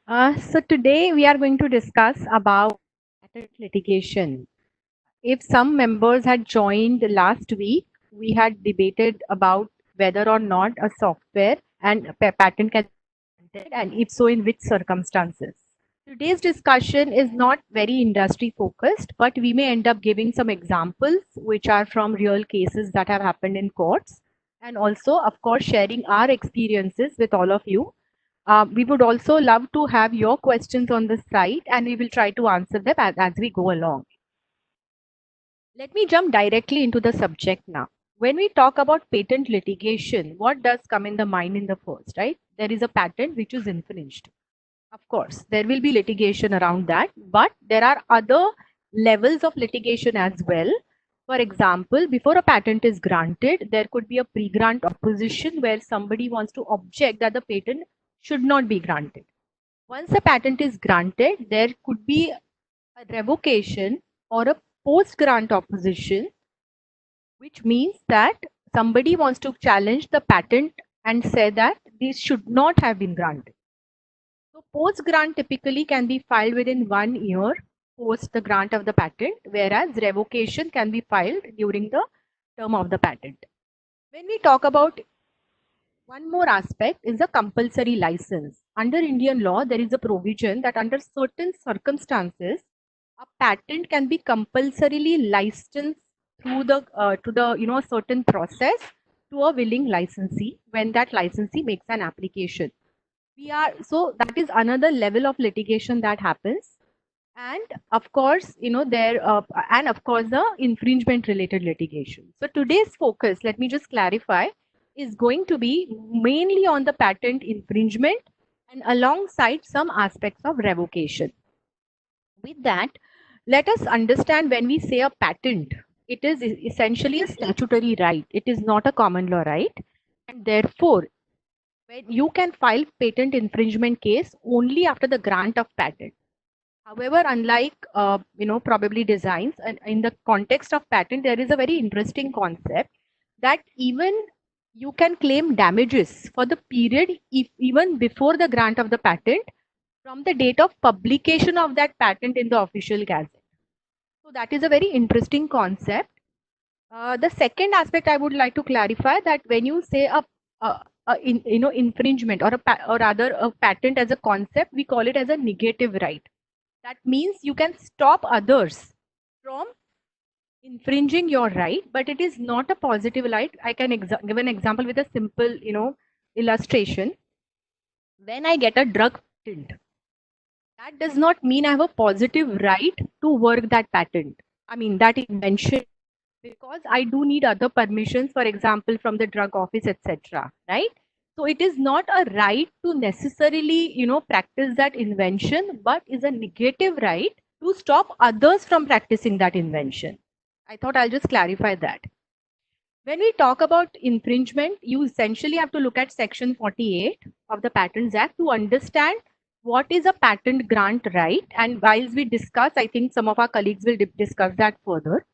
So today we are going to discuss about patent litigation. If some members had joined last week, we had debated about whether or not a software and a patent can be granted, and if so, in which circumstances. Today's discussion is not very industry focused, but we may end up giving some examples which are from real cases that have happened in courts, and also, of course, sharing our experiences with all of you. We would also love to have your questions on the site, and we will try to answer them as we go along. Let me jump directly into the subject now. When we talk about patent litigation, what does come in the mind in the first, right? There is a patent which is infringed. Of course, there will be litigation around that, but there are other levels of litigation as well. For example, before a patent is granted, there could be a pre-grant opposition where somebody wants to object that the patent should not be granted. Once a patent is granted, there could be a revocation or a post-grant opposition, which means that somebody wants to challenge the patent and say that these should not have been granted. So post-grant typically can be filed within 1 year post the grant of the patent, whereas revocation can be filed during the term of the patent. When we talk about one more aspect is a compulsory license. Under Indian law, there is a provision that under certain circumstances, a patent can be compulsorily licensed through the to the certain process to a willing licensee when that licensee makes an application. So that is another level of litigation that happens, and of course the infringement related litigation. So today's focus, let me just clarify, is going to be mainly on the patent infringement and alongside some aspects of revocation. With that, let us understand when we say a patent, it is essentially a statutory right. It is not a common law right, and therefore when you can file patent infringement case only after the grant of patent. However, unlike probably designs, and in the context of patent, there is a very interesting concept that even you can claim damages for the period even before the grant of the patent from the date of publication of that patent in the official gazette. So that is a very interesting concept. The second aspect I would like to clarify that when you say infringement or rather a patent as a concept, we call it as a negative right. That means you can stop others from infringing your right, but it is not a positive right. I can give an example with a simple, illustration. When I get a drug patent, that does not mean I have a positive right to work that patent. I mean, that invention, because I do need other permissions, for example, from the drug office, etc. Right? So it is not a right to necessarily, practice that invention, but is a negative right to stop others from practicing that invention. I thought I'll just clarify that. When we talk about infringement, you essentially have to look at Section 48 of the Patents Act to understand what is a patent grant right. And whilst we discuss, I think some of our colleagues will discuss that further.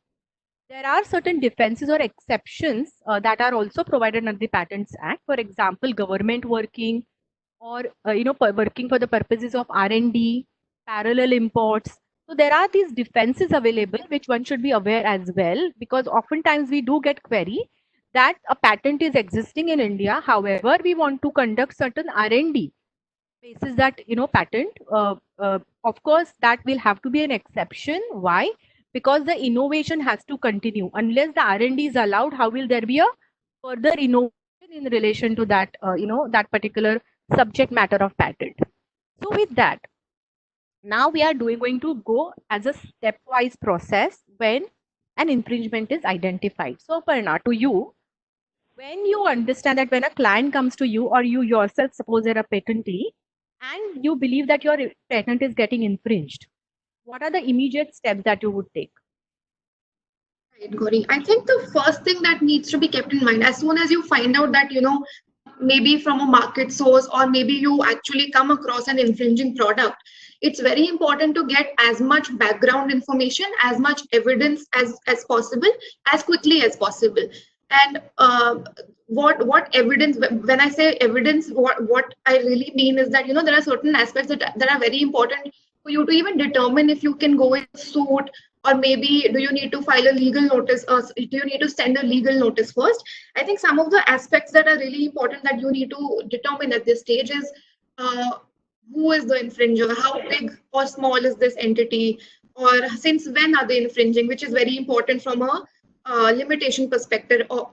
There are certain defenses or exceptions that are also provided under the Patents Act. For example, government working or working for the purposes of R&D, parallel imports. So there are these defenses available which one should be aware as well, because oftentimes we do get query that a patent is existing in India. However, we want to conduct certain R&D basis that patent. Of course, that will have to be an exception. Why? Because the innovation has to continue. Unless the R&D is allowed, how will there be a further innovation in relation to that that particular subject matter of patent? So with that, now we are going to go as a stepwise process when an infringement is identified. So Aparna, to you, when you understand that when a client comes to you or you yourself, suppose you're a patentee and you believe that your patent is getting infringed, what are the immediate steps that you would take? Right, Gauri. I think the first thing that needs to be kept in mind as soon as you find out that, maybe from a market source or maybe you actually come across an infringing product, it's very important to get as much background information, as much evidence as possible, as quickly as possible. And what evidence, when I say evidence, what I really mean is that, there are certain aspects that are very important for you to even determine if you can go in suit, or maybe do you need to file a legal notice, or do you need to send a legal notice first. I think some of the aspects that are really important that you need to determine at this stage is, uh, who is the infringer, how big or small is this entity, or since when are they infringing, which is very important from a limitation perspective, or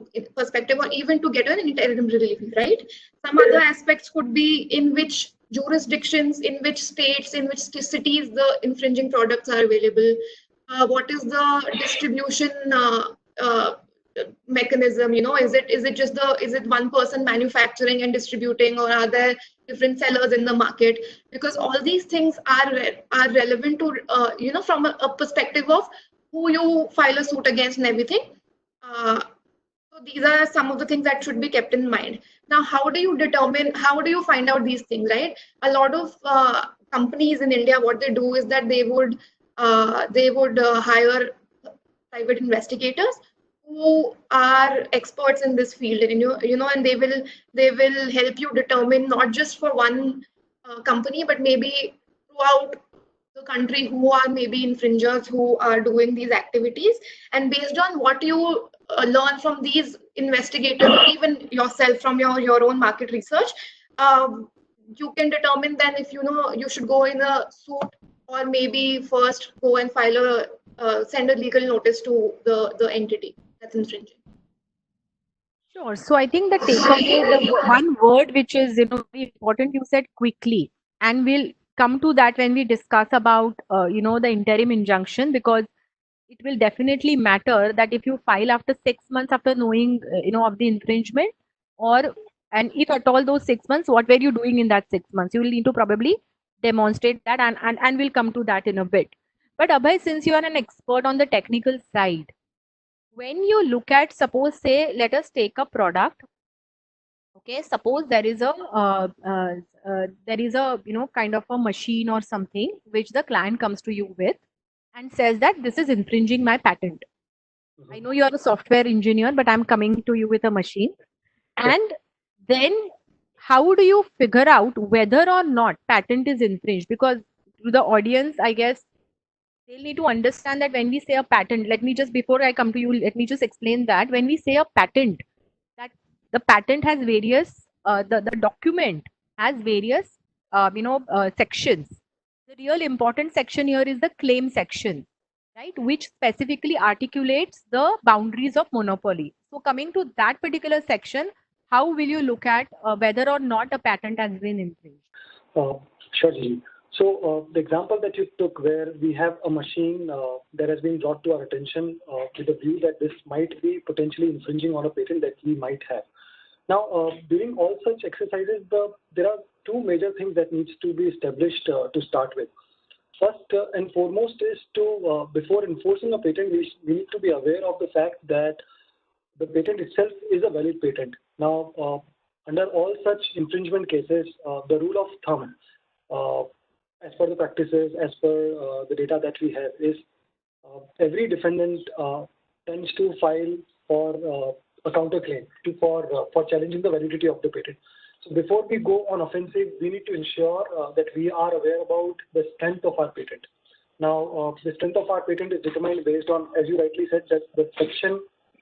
even to get an interim relief, right? Some other aspects could be in which jurisdictions, in which states, in which cities the infringing products are available. What is the distribution uh, mechanism? Is it just is it one person manufacturing and distributing, or are there different sellers in the market? Because all these things are relevant to, from a perspective of who you file a suit against and everything. Uh, so these are some of the things that should be kept in mind. Now, how do you find out these things, right? A lot of companies in India, what they do is that they would hire private investigators who are experts in this field, and and they will help you determine, not just for one company, but maybe throughout the country, who are maybe infringers who are doing these activities. And based on what you learn from these investigators, or even yourself from your own market research, um, you can determine then if you should go in a suit, or maybe first go and send a legal notice to the entity that's infringing. Sure. So I think the takeaway, the one word which is very important, you said quickly, and we'll come to that when we discuss about the interim injunction, because it will definitely matter that if you file after 6 months after knowing of the infringement, or and if at all those 6 months, what were you doing in that 6 months? You will need to probably demonstrate that, and we'll come to that in a bit. But Abhay, since you are an expert on the technical side, when you look at, suppose, say, let us take a product. Okay, suppose there is a kind of a machine or something which the client comes to you with and says that this is infringing my patent. I know you are a software engineer, but I'm coming to you with a machine. And then how do you figure out whether or not patent is infringed? Because to the audience, I guess they'll need to understand that when we say a patent, before I come to you, let me just explain that when we say a patent, that the patent has various, the document has various, sections. The real important section here is the claim section, right, which specifically articulates the boundaries of monopoly. So coming to that particular section, how will you look at whether or not a patent has been infringed? Uh, Sure, Gigi. So the example that you took, where we have a machine that has been brought to our attention with the view that this might be potentially infringing on a patent that we might have. Now, during all such exercises, there are two major things that needs to be established to start with. First and foremost is to, before enforcing a patent, we need to be aware of the fact that the patent itself is a valid patent. Now, under all such infringement cases, the rule of thumb, uh, as per the practices, as per the data that we have, is every defendant tends to file for a counterclaim for challenging the validity of the patent. So before we go on offensive, we need to ensure that we are aware about the strength of our patent. Now, the strength of our patent is determined based on, as you rightly said, that the section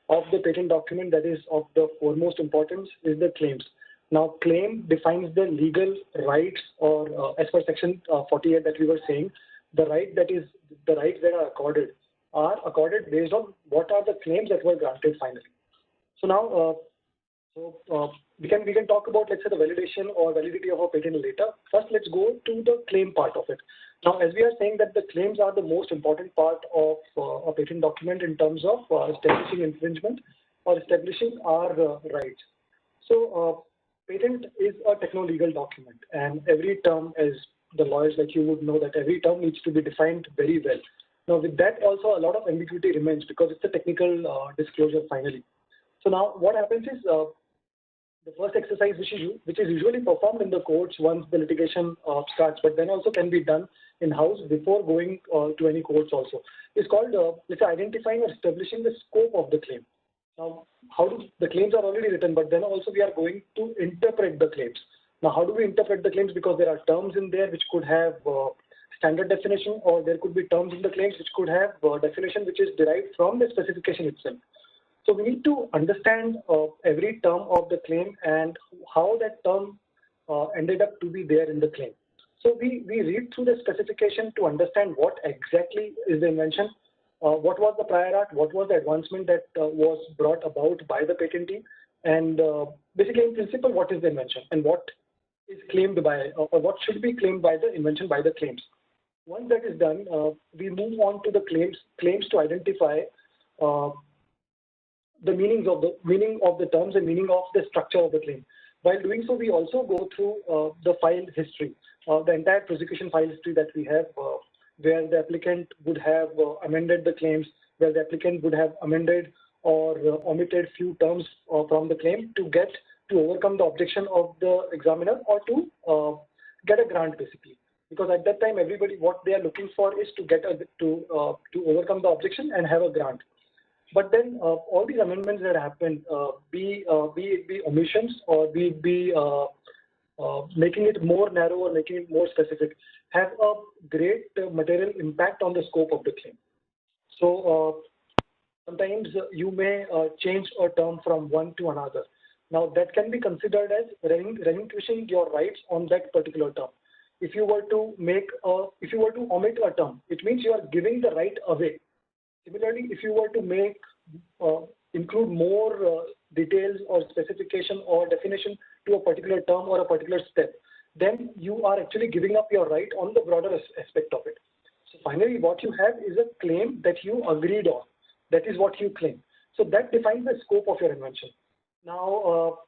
of the patent document that is of the foremost importance is the claims. Now, claim defines the legal rights, or as per section 48 that we were saying, the right that is the rights that are accorded based on what are the claims that were granted finally. So now, we can talk about, let's say, the validation or validity of a patent later. First, let's go to the claim part of it. Now, as we are saying that the claims are the most important part of a patent document in terms of establishing infringement or establishing our rights. So, patent is a techno-legal document, and every term, as the lawyers like you would know, that every term needs to be defined very well. Now, with that also a lot of ambiguity remains because it's a technical disclosure finally. So now what happens is the first exercise which is usually performed in the courts once the litigation starts, but then also can be done in-house before going to any courts also, is called, let's say, identifying or establishing the scope of the claim. Now, how do the claims are already written, but then also we are going to interpret the claims. Now, how do we interpret the claims? Because there are terms in there which could have standard definition, or there could be terms in the claims which could have definition which is derived from the specification itself. So we need to understand every term of the claim and how that term ended up to be there in the claim. So we read through the specification to understand what exactly is the invention, what was the prior art, what was the advancement that was brought about by the patentee, and basically in principle what is the invention and what is claimed by, or what should be claimed by the invention by the claims. Once that is done, we move on to the claims to identify the meaning of the terms and meaning of the structure of the claim. While doing so, we also go through the file history, the entire prosecution file history that we have, where the applicant would have amended the claims, where the applicant would have amended or omitted few terms from the claim to overcome the objection of the examiner, or to get a grant, basically. Because at that time, everybody, what they are looking for is to overcome the objection and have a grant. But then all these amendments that happen, be it be omissions, or be it be making it more narrow or making it more specific, have a great material impact on the scope of the claim. So sometimes you may change a term from one to another. Now that can be considered as relinquishing your rights on that particular term. If you were to omit a term, it means you are giving the right away. Similarly, if you were to include more details or specification or definition to a particular term or a particular step, then you are actually giving up your right on the broader aspect of it. So finally, what you have is a claim that you agreed on. That is what you claim. So that defines the scope of your invention. Now,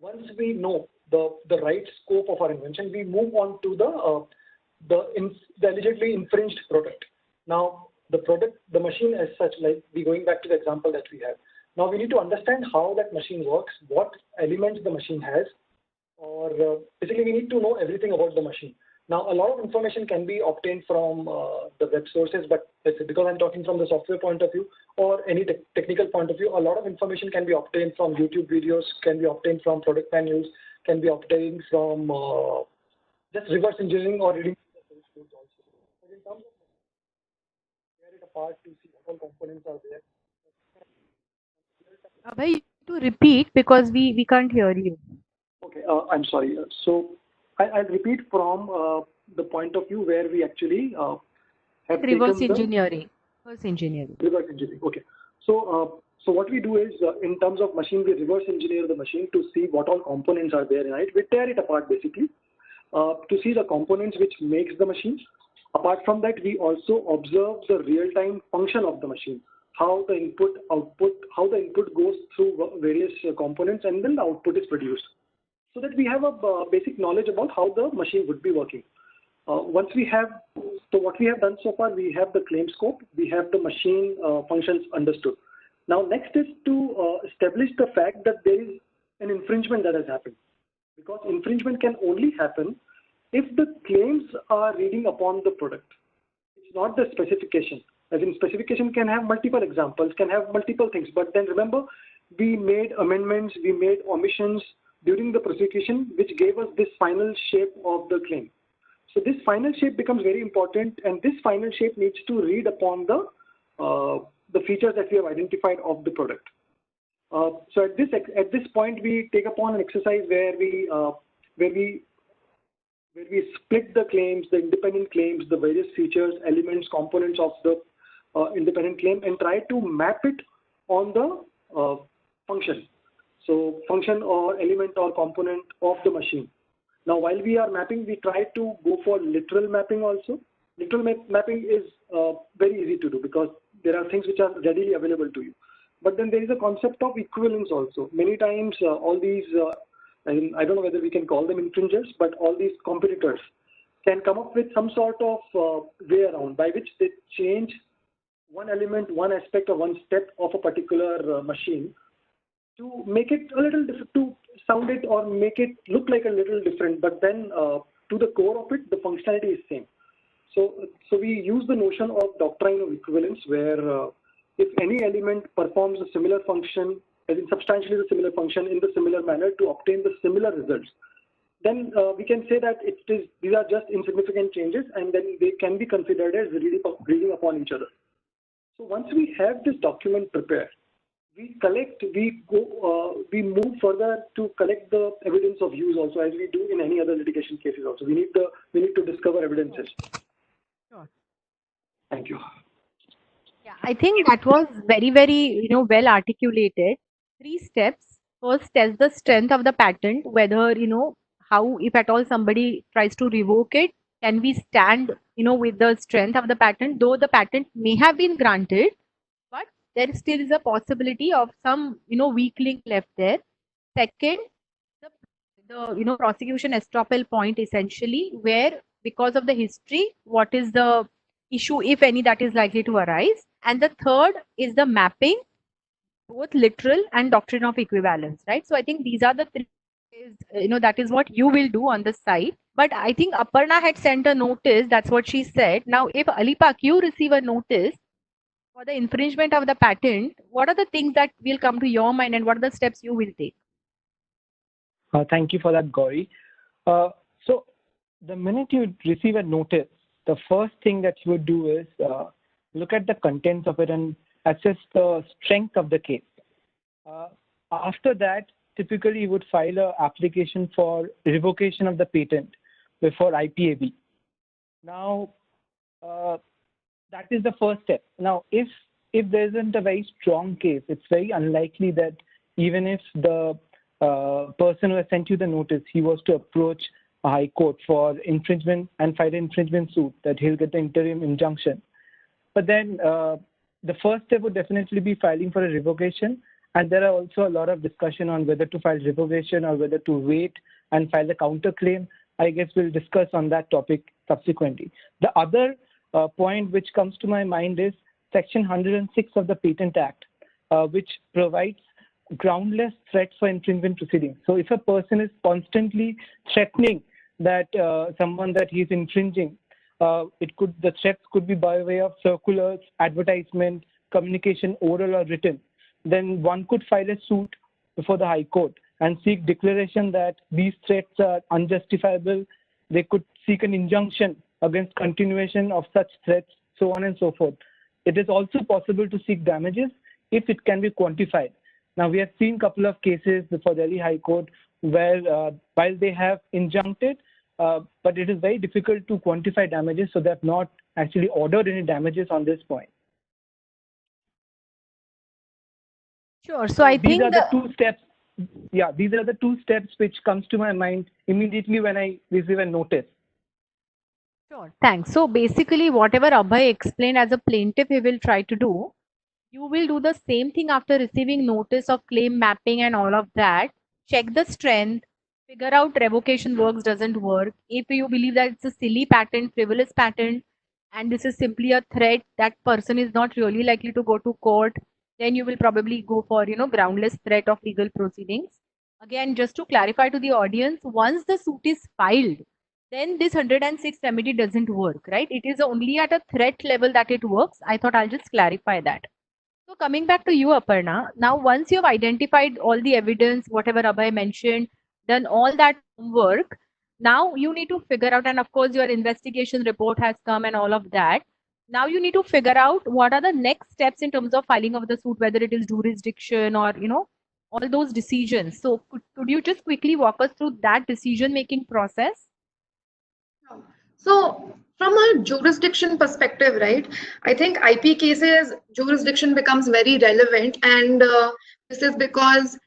once we know the right scope of our invention, we move on to the allegedly infringed product. Now, the machine as such, like going back to the example that we have. Now we need to understand how that machine works, what elements the machine has, or basically we need to know everything about the machine. Now a lot of information can be obtained from the web sources, but because I'm talking from the software point of view or any technical point of view, a lot of information can be obtained from YouTube videos, can be obtained from product manuals, can be obtained from just reverse engineering or reading the source codes also. But in terms of tear it apart to see what all components are there. Abhay, to repeat because we can't hear you. Okay, I'm sorry. So I'll repeat from the point of view where we actually have Reverse taken engineering. Reverse engineering. Reverse engineering. Okay. So so what we do is in terms of machine, we reverse engineer the machine to see what all components are there in it. We tear it apart basically to see the components which makes the machine. Apart from that, we also observe the real-time function of the machine, how the input goes through various components, and then the output is produced, so that we have a basic knowledge about how the machine would be working. Once we have, so what we have done so far, we have the claim scope, we have the machine functions understood. Now next is to establish the fact that there is an infringement that has happened, because infringement can only happen if the claims are reading upon the product. It's not the specification. As in, specification can have multiple examples, can have multiple things, but then remember, we made amendments, we made omissions during the prosecution, which gave us this final shape of the claim. So this final shape becomes very important, and this final shape needs to read upon the features that we have identified of the product. So at this point, we take upon an exercise where we split the claims, the independent claims, the various features, elements, components of the independent claim, and try to map it on the function. So function or element or component of the machine. Now, while we are mapping, we try to go for literal mapping also. Literal mapping is very easy to do because there are things which are readily available to you. But then there is a concept of equivalence also. Many times all these, I don't know whether we can call them infringers, but all these competitors can come up with some sort of way around by which they change one element, one aspect, or one step of a particular machine to make it a little different, to sound it or make it look like a little different, but then to the core of it, the functionality is same. So we use the notion of doctrine of equivalence, where if any element performs a similar function, as in substantially the similar function in the similar manner to obtain the similar results, then we can say that these are just insignificant changes, and then they can be considered as reading upon each other. So once we have this document prepared, we move further to collect the evidence of use also, as we do in any other litigation cases also. We need to discover evidences. Sure. Thank you. Yeah, I think that was very, very, well articulated. 3 steps. First, test the strength of the patent, whether, how, if at all somebody tries to revoke it, can we stand, with the strength of the patent, though the patent may have been granted, but there still is a possibility of some, weak link left there. Second, the prosecution estoppel point essentially, where because of the history, what is the issue, if any, that is likely to arise. And the third is the mapping, both literal and doctrine of equivalence, right? So I think these are the 3, that is what you will do on the site. But I think Aparna had sent a notice, that's what she said. Now, if Alipak, you receive a notice for the infringement of the patent, what are the things that will come to your mind and what are the steps you will take? Thank you for that, Gauri. So the minute you receive a notice, the first thing that you would do is look at the contents of it and assess the strength of the case. After that, typically you would file an application for revocation of the patent before IPAB. Now, that is the first step. Now, if there isn't a very strong case, it's very unlikely that even if the person who has sent you the notice, he was to approach a high court for infringement and file an infringement suit, that he'll get the interim injunction. But then the first step would definitely be filing for a revocation. And there are also a lot of discussion on whether to file revocation or whether to wait and file a counterclaim. I guess we'll discuss on that topic subsequently. The other point which comes to my mind is Section 106 of the Patent Act, which provides groundless threat for infringement proceedings. So if a person is constantly threatening that someone that he's infringing, the threats could be by way of circulars, advertisement, communication, oral or written, then one could file a suit before the High Court and seek declaration that these threats are unjustifiable. They could seek an injunction against continuation of such threats, so on and so forth. It is also possible to seek damages if it can be quantified. Now, we have seen a couple of cases before Delhi High Court where while they have injuncted, but it is very difficult to quantify damages, so they have not actually ordered any damages on this point. Sure. So I think these are the 2 steps. Yeah, these are the 2 steps which comes to my mind immediately when I receive a notice. Sure. Thanks. So basically, whatever Abhay explained as a plaintiff, he will try to do. You will do the same thing after receiving notice of claim mapping and all of that. Check the strength, figure out revocation works, doesn't work. If you believe that it's a silly patent, frivolous patent, and this is simply a threat, that person is not really likely to go to court, then you will probably go for, groundless threat of legal proceedings. Again, just to clarify to the audience, once the suit is filed, then this 106 remedy doesn't work, right? It is only at a threat level that it works. I thought I'll just clarify that. So coming back to you, Aparna, now once you've identified all the evidence, whatever Abhay mentioned, done all that homework, now you need to figure out, and of course your investigation report has come and all of that. Now you need to figure out what are the next steps in terms of filing of the suit, whether it is jurisdiction or, all those decisions. So could you just quickly walk us through that decision-making process? So from a jurisdiction perspective, right, I think IP cases jurisdiction becomes very relevant, and this is because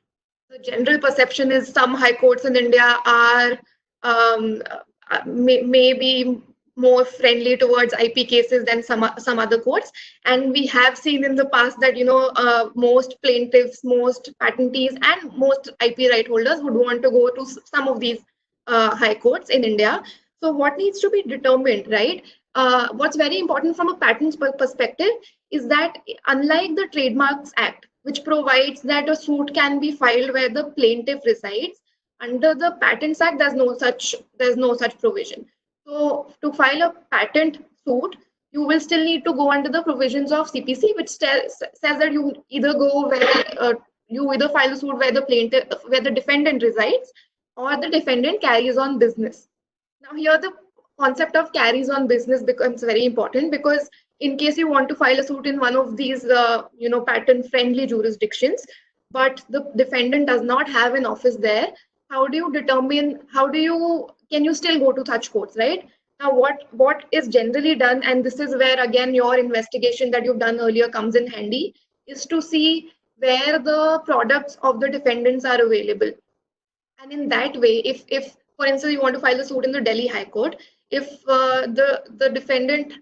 the general perception is some high courts in India are maybe more friendly towards IP cases than some other courts, and we have seen in the past that most plaintiffs, most patentees, and most IP right holders would want to go to some of these high courts in India. So what needs to be determined, right? What's very important from a patents perspective is that unlike the Trademarks Act, which provides that a suit can be filed where the plaintiff resides, under the Patents Act, there's no such provision. So to file a patent suit, you will still need to go under the provisions of CPC, which says that you either go where you either file a suit where the defendant resides, or the defendant carries on business. Now here the concept of carries on business becomes very important, because in case you want to file a suit in one of these patent friendly jurisdictions, but the defendant does not have an office there, how do you determine, can you still go to such courts, right? Now what is generally done, and this is where again your investigation that you've done earlier comes in handy, is to see where the products of the defendants are available. And in that way, if for instance you want to file a suit in the Delhi High Court, if the defendant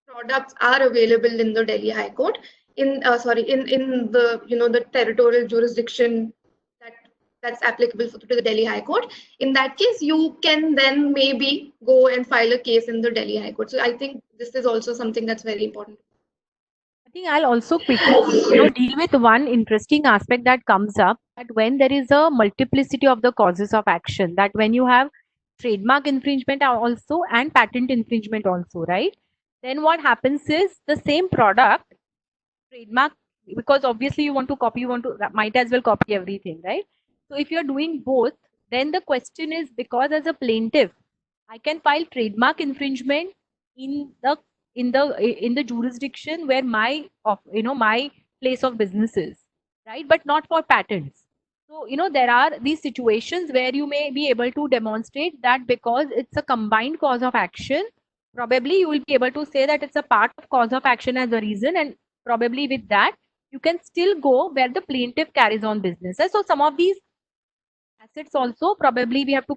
products are available in the Delhi High Court, in the the territorial jurisdiction that that's applicable to the Delhi High Court, in that case you can then maybe go and file a case in the Delhi High Court. So I think this is also something that's very important. I think I'll also quickly, deal with one interesting aspect that comes up, that when there is a multiplicity of the causes of action, that when you have trademark infringement also and patent infringement also, right? Then what happens is the same product, trademark, because obviously you want to copy, might as well copy everything, right? So if you're doing both, then the question is, because as a plaintiff, I can file trademark infringement in the jurisdiction where my place of business is, right? But not for patents. So there are these situations where you may be able to demonstrate that because it's a combined cause of action, probably you will be able to say that it's a part of cause of action as a reason, and probably with that you can still go where the plaintiff carries on businesses. So some of these assets also probably we have to,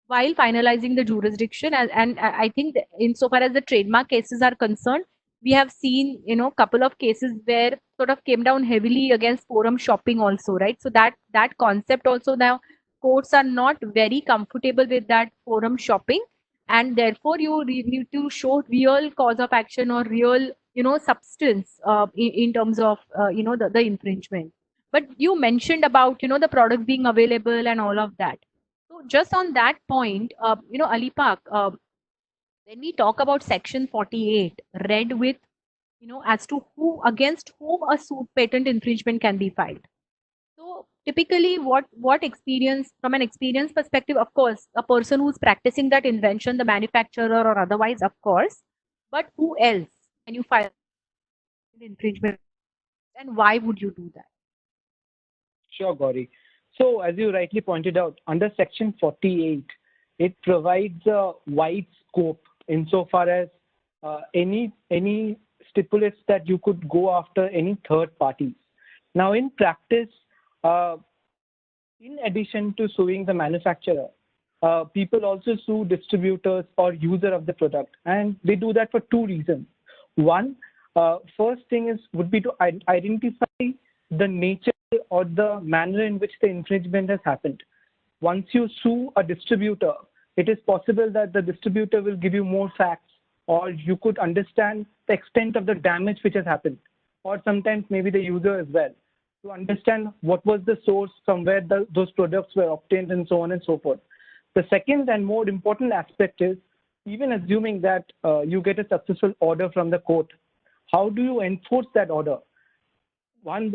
while finalizing the jurisdiction, and I think insofar as the trademark cases are concerned, we have seen couple of cases where sort of came down heavily against forum shopping also, right? So that concept also, now courts are not very comfortable with that forum shopping, and therefore you need to show real cause of action or real substance in terms of the infringement. But you mentioned about the product being available and all of that. So just on that point, Alipak, when we talk about Section 48, read with, as to who, against whom a suit patent infringement can be filed. So typically, what experience, from an experience perspective, of course, a person who's practicing that invention, the manufacturer or otherwise, of course, but who else can you file infringement, and why would you do that? Sure, Gauri. So as you rightly pointed out, under Section 48, it provides a wide scope insofar as any stipulates that you could go after any third parties. Now, in practice, in addition to suing the manufacturer, people also sue distributors or user of the product, and they do that for two reasons. One, first thing would be to identify the nature or the manner in which the infringement has happened. Once you sue a distributor, it is possible that the distributor will give you more facts, or you could understand the extent of the damage which has happened, or sometimes maybe the user as well, to understand what was the source from where those products were obtained, and so on and so forth. The second and more important aspect is, even assuming that you get a successful order from the court, how do you enforce that order? One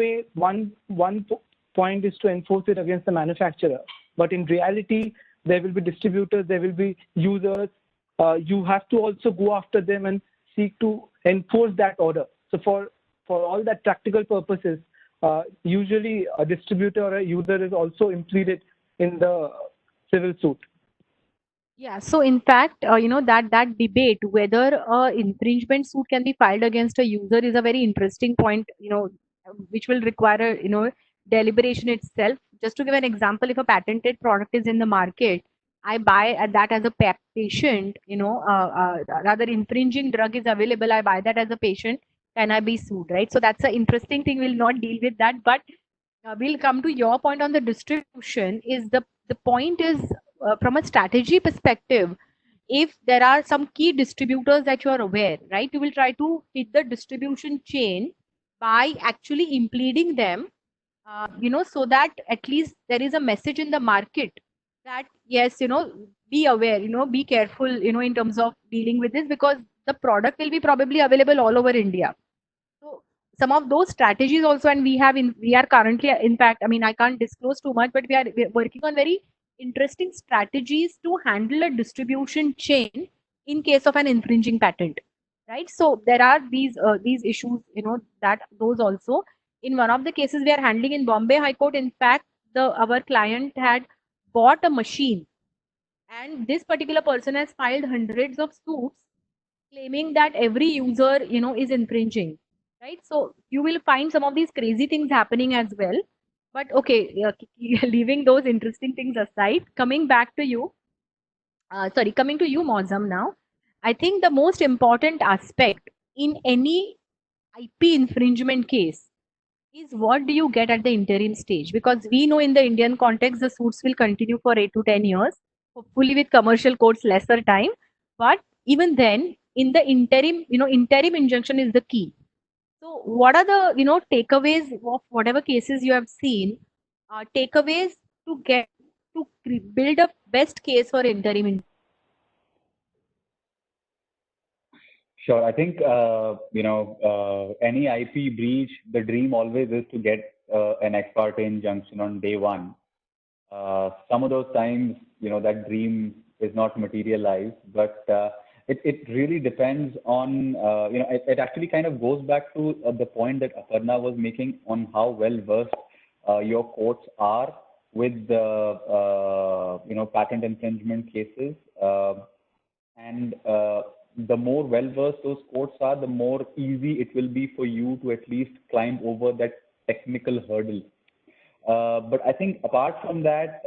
point is to enforce it against the manufacturer, but in reality, there will be distributors, there will be users. You have to also go after them and seek to enforce that order. So for all that practical purposes, usually a distributor or a user is also included in the civil suit. Yeah, so in fact, that debate whether infringement suit can be filed against a user is a very interesting point, which will require deliberation itself. Just to give an example, if a patented product is in the market, I buy that as a patient, rather infringing drug is available, I buy that as a patient, can I be sued, right? So that's an interesting thing. We'll not deal with that, but we'll come to your point on the distribution. Is the point is, from a strategy perspective, if there are some key distributors that you are aware, right, you will try to hit the distribution chain by actually impeding them, so that at least there is a message in the market that yes, be aware, be careful, in terms of dealing with this, because the product will be probably available all over India. So some of those strategies also, and we are currently, in fact, I mean, I can't disclose too much, but we're working on very interesting strategies to handle a distribution chain in case of an infringing patent, right? So there are these issues, that those also. In one of the cases we are handling in Bombay High Court, in fact, our client had bought a machine, and this particular person has filed hundreds of suits claiming that every user, is infringing, right? So you will find some of these crazy things happening as well. But okay, leaving those interesting things aside, coming to you, Mozam, now. I think the most important aspect in any IP infringement case is what do you get at the interim stage? Because we know in the Indian context, the suits will continue for 8 to 10 years, hopefully with commercial courts lesser time. But even then, in the interim, interim injunction is the key. So, what are the takeaways of whatever cases you have seen? Takeaways to get to build a best case for interim injunction. Sure. I think, any IP breach, the dream always is to get an ex parte injunction on day one. Some of those times, that dream is not materialized, but it really depends on, it actually kind of goes back to the point that Aparna was making on how well versed your courts are with the, patent infringement cases. And the more well-versed those courts are, the more easy it will be for you to at least climb over that technical hurdle. But I think apart from that,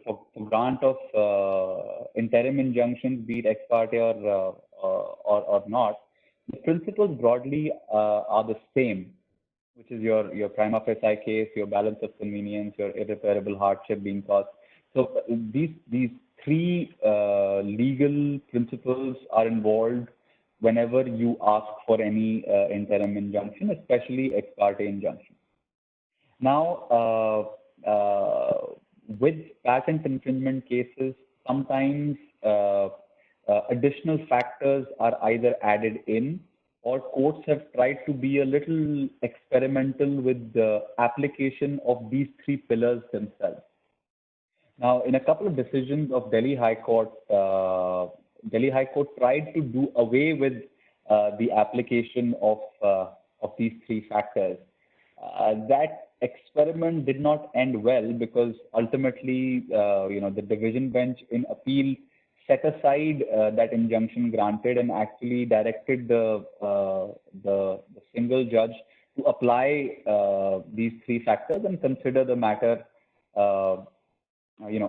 for grant of interim injunctions, be it ex parte or not, the principles broadly are the same, which is your prima facie case, your balance of convenience, your irreparable hardship being caused. So these three legal principles are involved whenever you ask for any interim injunction, especially ex parte injunction. Now, with patent infringement cases, sometimes additional factors are either added in, or courts have tried to be a little experimental with the application of these three pillars themselves. Now, in a couple of decisions of Delhi High Court tried to do away with the application of these three factors. That experiment did not end well because ultimately, the division bench in appeal set aside that injunction granted and actually directed the single judge to apply these three factors and consider the matter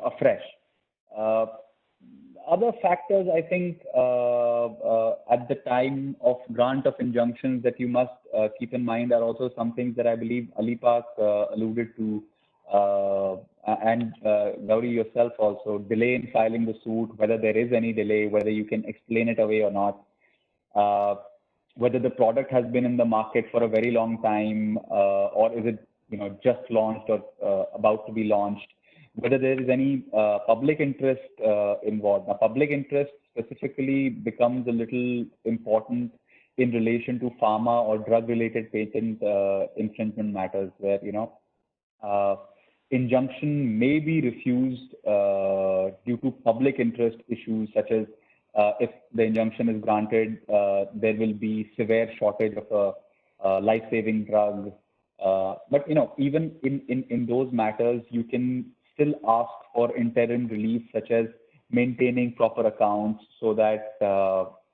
afresh. Other factors, I think, at the time of grant of injunctions that you must keep in mind are also some things that I believe Alipak alluded to, and Gauri yourself also, delay in filing the suit, whether there is any delay, whether you can explain it away or not, whether the product has been in the market for a very long time, or is it just launched or about to be launched, whether there is any public interest involved. Now, public interest specifically becomes a little important in relation to pharma or drug-related patent infringement matters, where injunction may be refused due to public interest issues, such as if the injunction is granted, there will be severe shortage of a life-saving drug. But even in those matters, you can still ask for interim relief, such as maintaining proper accounts, so that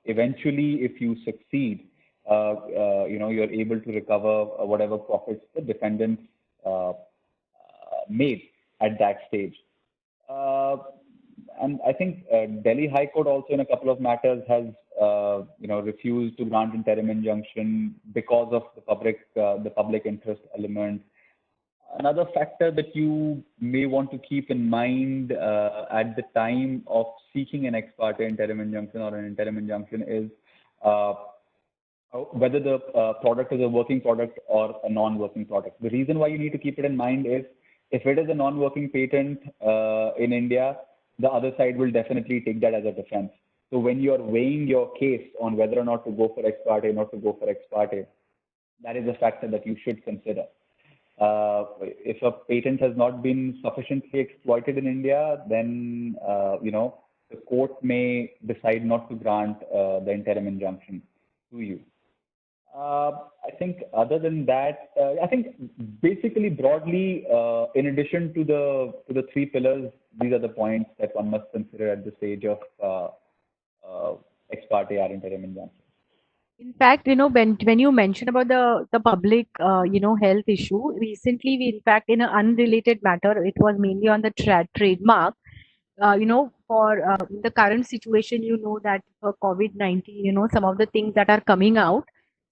eventually, if you succeed, you're able to recover whatever profits the defendants made at that stage. And I think Delhi High Court also in a couple of matters has refused to grant interim injunction because of the public interest element. Another factor that you may want to keep in mind at the time of seeking an ex parte interim injunction or an interim injunction is whether the product is a working product or a non-working product. The reason why you need to keep it in mind is if it is a non-working patent in India, the other side will definitely take that as a defense. So when you're weighing your case on whether or not to go for ex parte, not to go for ex parte, that is a factor that you should consider. If a patent has not been sufficiently exploited in India, then the court may decide not to grant the interim injunction to you. I think other than that, I think basically broadly, in addition to the three pillars, these are the points that one must consider at the stage of ex parte or interim injunction. In fact, when you mentioned about the public, health issue, recently we, in fact, in an unrelated matter, it was mainly on the trademark. For the current situation, that for COVID-19, some of the things that are coming out.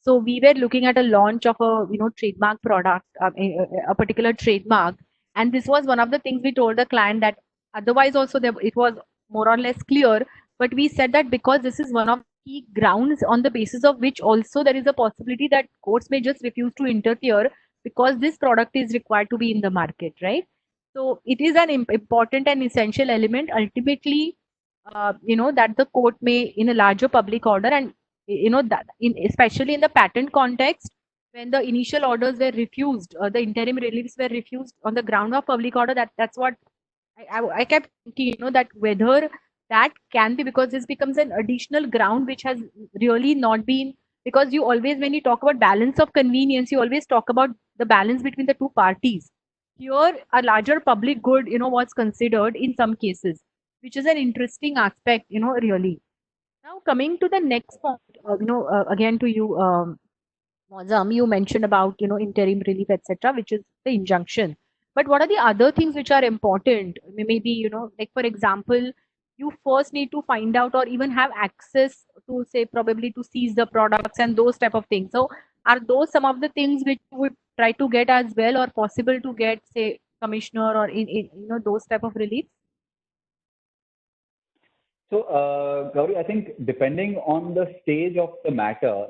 So we were looking at a launch of a, trademark product, a particular trademark, and this was one of the things we told the client that otherwise also it was more or less clear, but we said that because this is one of key grounds on the basis of which also there is a possibility that courts may just refuse to interfere because this product is required to be in the market, right? So it is an important and essential element ultimately, that the court may in a larger public order and, that especially in the patent context, when the initial orders were refused, the interim reliefs were refused on the ground of public order, that's what I kept thinking, that whether that can be, because this becomes an additional ground which has really not been, because you always, when you talk about balance of convenience, you always talk about the balance between the two parties. Here, a larger public good, was considered in some cases, which is an interesting aspect, really. Now, coming to the next point, again to you, Mozam, you mentioned about, interim relief, etc., which is the injunction. But what are the other things which are important? Maybe, like for example, you first need to find out or even have access to, say, probably to seize the products and those type of things. So are those some of the things which you would try to get as well, or possible to get, say, commissioner or in those type of relief? So, Gauri, I think depending on the stage of the matter,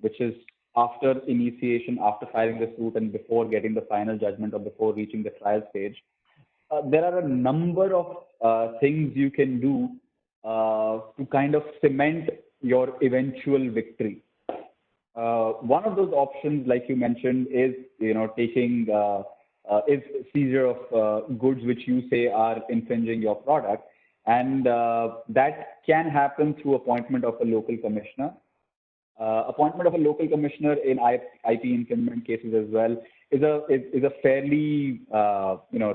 which is after initiation, after filing the suit, and before getting the final judgment or before reaching the trial stage, there are a number of things you can do to kind of cement your eventual victory. One of those options, like you mentioned, is taking is seizure of goods which you say are infringing your product. And that can happen through appointment of a local commissioner. Appointment of a local commissioner in IP infringement cases as well is a fairly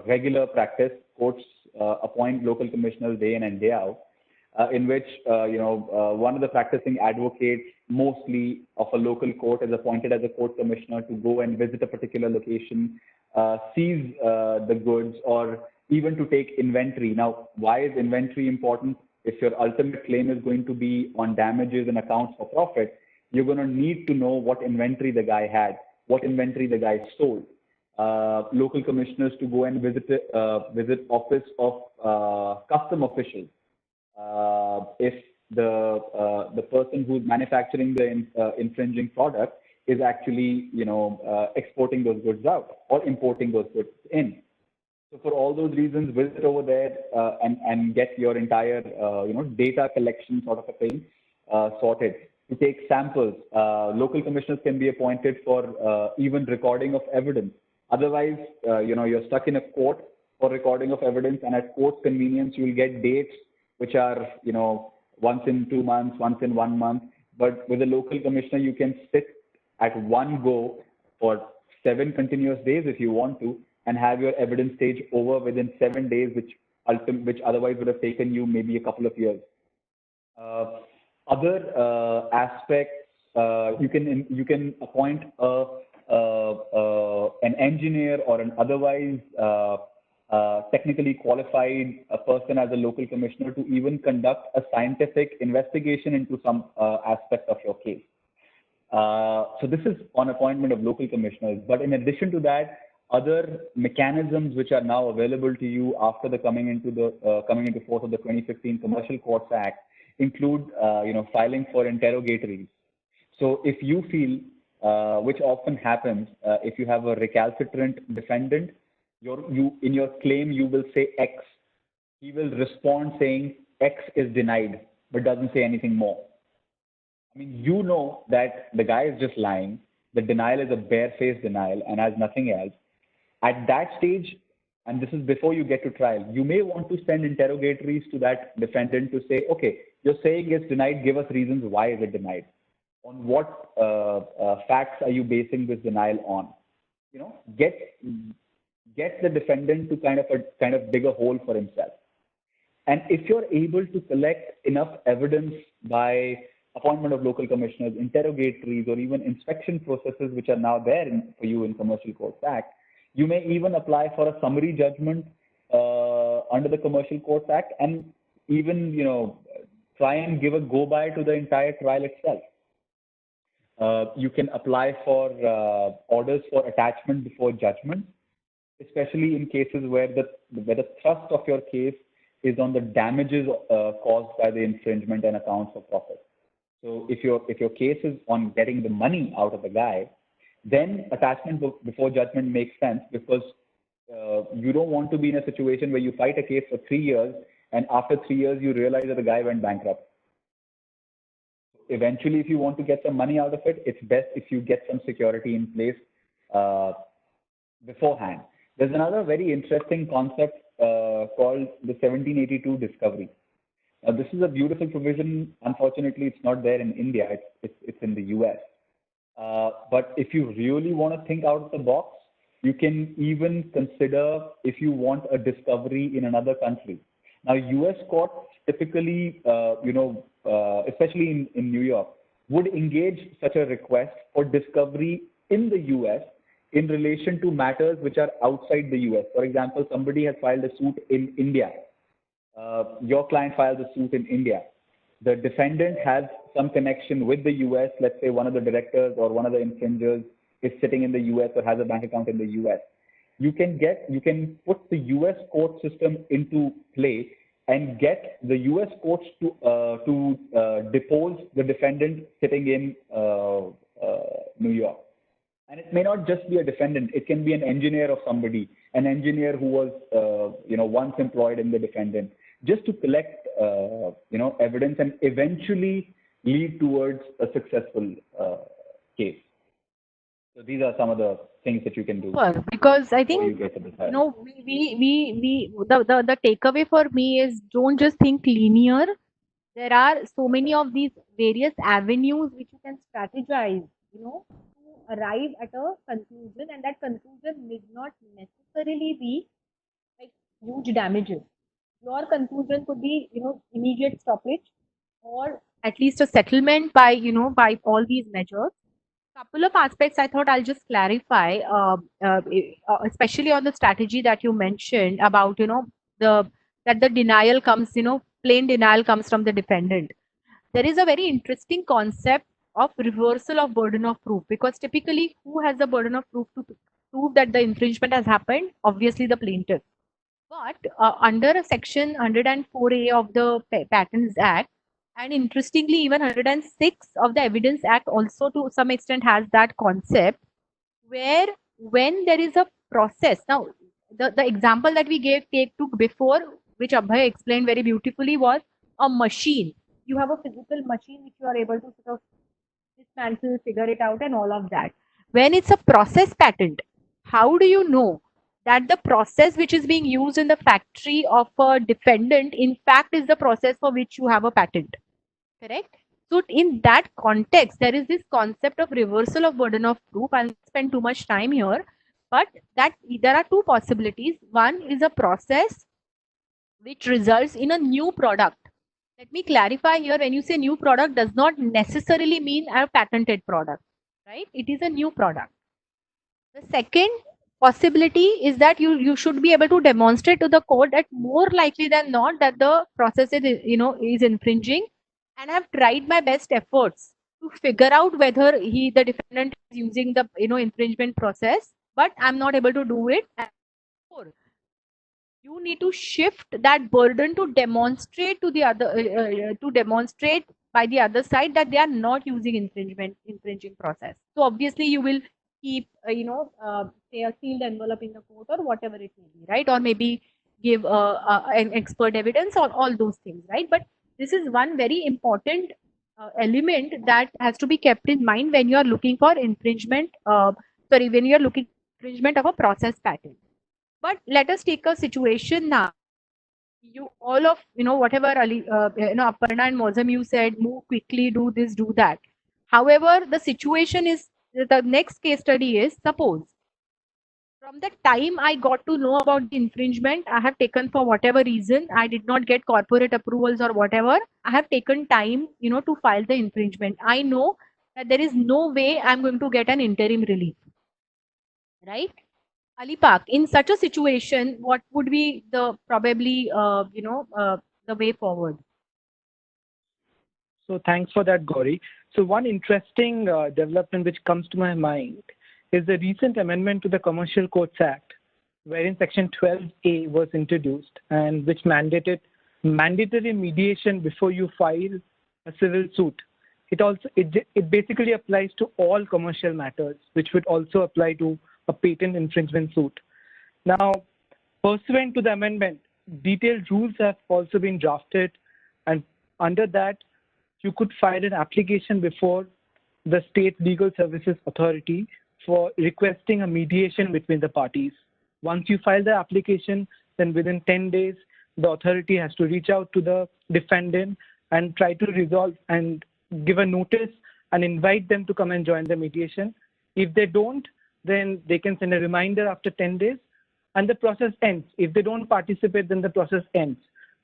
regular practice. Courts appoint local commissioners day in and day out, in which one of the practicing advocates mostly of a local court is appointed as a court commissioner to go and visit a particular location, seize the goods, or even to take inventory. Now, why is inventory important? If your ultimate claim is going to be on damages and accounts for profit, you're going to need to know what inventory the guy had, what inventory the guy sold. Local commissioners to go and visit office of custom officials. If the person who's manufacturing the infringing product is actually exporting those goods out or importing those goods in. So for all those reasons, visit over there and get your entire data collection sort of a thing sorted. To take samples, local commissioners can be appointed for even recording of evidence. Otherwise, you're stuck in a court for recording of evidence, and at court's convenience, you'll get dates which are once in 2 months, once in 1 month. But with a local commissioner, you can sit at one go for 7 continuous days if you want to, and have your evidence stage over within 7 days, which otherwise would have taken you maybe a couple of years. Other aspects, you can appoint an engineer or an otherwise technically qualified person as a local commissioner to even conduct a scientific investigation into some aspect of your case. So this is on appointment of local commissioners. But in addition to that, other mechanisms which are now available to you after the coming into force of the 2015 Commercial Courts Act include filing for interrogatories. So if you feel, which often happens, if you have a recalcitrant defendant, in your claim you will say X. he will respond saying X is denied, but doesn't say anything more. I mean, you know that the guy is just lying. The denial is a barefaced denial and has nothing else. At that stage, and this is before you get to trial, you may want to send interrogatories to that defendant to say, okay, you're saying it's denied, give us reasons why is it denied. On what facts are you basing this denial on? You know, get the defendant to kind of dig a hole for himself. And if you're able to collect enough evidence by appointment of local commissioners, interrogatories, or even inspection processes, which are now there for you in Commercial Courts Act, you may even apply for a summary judgment under the Commercial Courts Act, and even, you know, try and give a go-by to the entire trial itself. You can apply for orders for attachment before judgment, especially in cases where the thrust of your case is on the damages caused by the infringement and accounts for profit. So if your case is on getting the money out of the guy, then attachment before judgment makes sense, because you don't want to be in a situation where you fight a case for 3 years and after 3 years you realize that the guy went bankrupt. Eventually, if you want to get some money out of it, it's best if you get some security in place beforehand. There's another very interesting concept called the 1782 discovery. This is a beautiful provision. Unfortunately, it's not there in India. It's in the US. But if you really want to think out of the box, you can even consider if you want a discovery in another country. Now, US courts typically, especially in New York, would engage such a request for discovery in the US in relation to matters which are outside the US. For example, somebody has filed a suit in India. Your client files a suit in India. The defendant has some connection with the US. Let's say one of the directors or one of the infringers is sitting in the US or has a bank account in the US. You can put the US court system into play and get the US courts to depose the defendant sitting in New York. And it may not just be a defendant. It can be an engineer of somebody, an engineer who was once employed in the defendant, just to collect evidence and eventually lead towards a successful case. So these are some of the things that you can do. Because I think the takeaway for me is, don't just think linear. There are so many of these various avenues which you can strategize, to arrive at a conclusion, and that conclusion need not necessarily be like huge damages. Your conclusion could be, immediate stoppage, or at least a settlement by all these measures. Couple of aspects I thought I'll just clarify, especially on the strategy that you mentioned about, that the denial comes, plain denial comes from the defendant. There is a very interesting concept of reversal of burden of proof, because typically who has the burden of proof to prove that the infringement has happened? Obviously the plaintiff. But under section 104A of the Patents Act, and interestingly, even 106 of the Evidence Act also to some extent has that concept, where when there is a process. Now, the example that we took before, which Abhay explained very beautifully, was a machine. You have a physical machine which you are able to sort of dismantle, figure it out, and all of that. When it's a process patent, how do you know that the process which is being used in the factory of a defendant, in fact, is the process for which you have a patent? Correct? So in that context, there is this concept of reversal of burden of proof. I'll spend too much time here, but that there are two possibilities. One is a process which results in a new product. Let me clarify here. When you say new product, does not necessarily mean a patented product, right? It is a new product. The second possibility is that you should be able to demonstrate to the court that more likely than not that the process is infringing, and I've tried my best efforts to figure out whether the defendant is using the infringement process, but I'm not able to do it. You need to shift that burden to demonstrate to the other demonstrate by the other side that they are not using infringing process. So obviously you will keep say a sealed envelope in the court or whatever it may be, right? Or maybe give an expert evidence or all those things, right? But this is one very important element that has to be kept in mind when you are looking for infringement. When you are looking for infringement of a process patent. But let us take a situation now. You all of whatever Aparna and Mozam you said, move quickly, do this, do that. However, the situation is the next case study is suppose from the time I got to know about the infringement, I have taken for whatever reason, I did not get corporate approvals or whatever. I have taken time, to file the infringement. I know that there is no way I'm going to get an interim relief, right? Alipak, in such a situation, what would be the probably, the way forward? So thanks for that, Gauri. So one interesting development which comes to my mind is the recent amendment to the Commercial Courts Act, wherein Section 12A was introduced and which mandated mandatory mediation before you file a civil suit. It basically applies to all commercial matters, which would also apply to a patent infringement suit. Now, pursuant to the amendment, detailed rules have also been drafted, and under that, you could file an application before the State Legal Services Authority for requesting a mediation between the parties. Once you file the application, then within 10 days, the authority has to reach out to the defendant and try to resolve and give a notice and invite them to come and join the mediation. If they don't, then they can send a reminder after 10 days and the process ends. If they don't participate, then the process ends.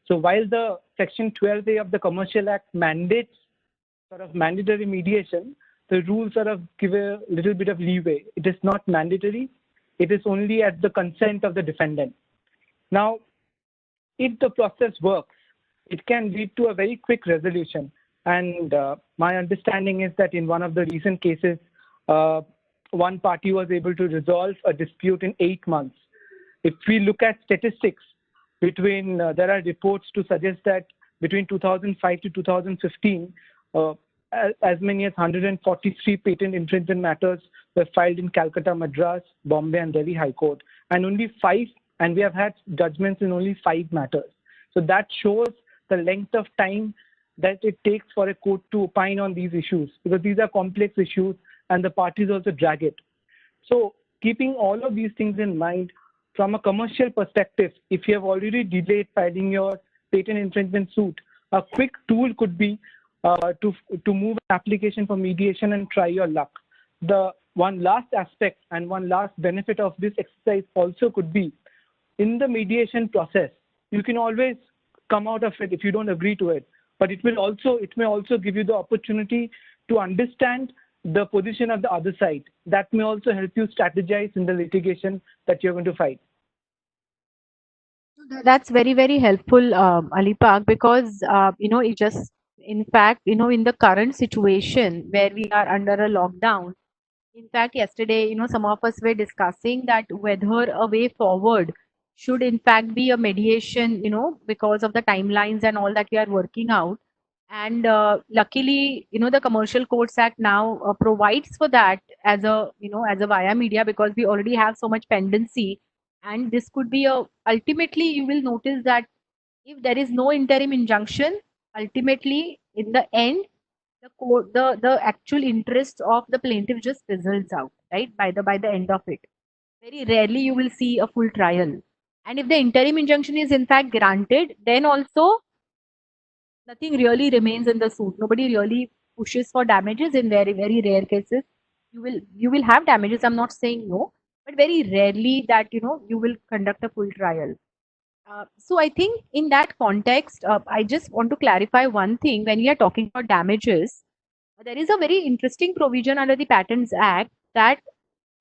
So while the Section 12A of the Commercial Act mandates sort of mandatory mediation, the rules sort of give a little bit of leeway. It is not mandatory. It is only at the consent of the defendant. Now, if the process works, it can lead to a very quick resolution. And my understanding is that in one of the recent cases, one party was able to resolve a dispute in 8 months. If we look at statistics, there are reports to suggest that between 2005 to 2015, as many as 143 patent infringement matters were filed in Calcutta, Madras, Bombay, and Delhi High Court, and we have had judgments in only 5 matters. So that shows the length of time that it takes for a court to opine on these issues, because these are complex issues and the parties also drag it. So keeping all of these things in mind, from a commercial perspective, if you have already delayed filing your patent infringement suit, a quick tool could be to move an application for mediation and try your luck. The one last aspect and one last benefit of this exercise also could be, in the mediation process, you can always come out of it if you don't agree to it, but it may also give you the opportunity to understand the position of the other side. That may also help you strategize in the litigation that you're going to fight. That's very, very helpful, Alipak, because it just, in fact, in the current situation where we are under a lockdown, in fact, yesterday, some of us were discussing that whether a way forward should in fact be a mediation, because of the timelines and all that we are working out. And luckily, the Commercial Courts Act now provides for that as a via media, because we already have so much pendency. And this could be ultimately, you will notice that if there is no interim injunction, ultimately, in the end, the actual interest of the plaintiff just fizzles out, right? By the end of it. Very rarely you will see a full trial. And if the interim injunction is in fact granted, then also nothing really remains in the suit. Nobody really pushes for damages. In very, very rare cases, you will have damages. I'm not saying no, but very rarely that you will conduct a full trial. So I think in that context, I just want to clarify one thing. When we are talking about damages, there is a very interesting provision under the Patents Act that,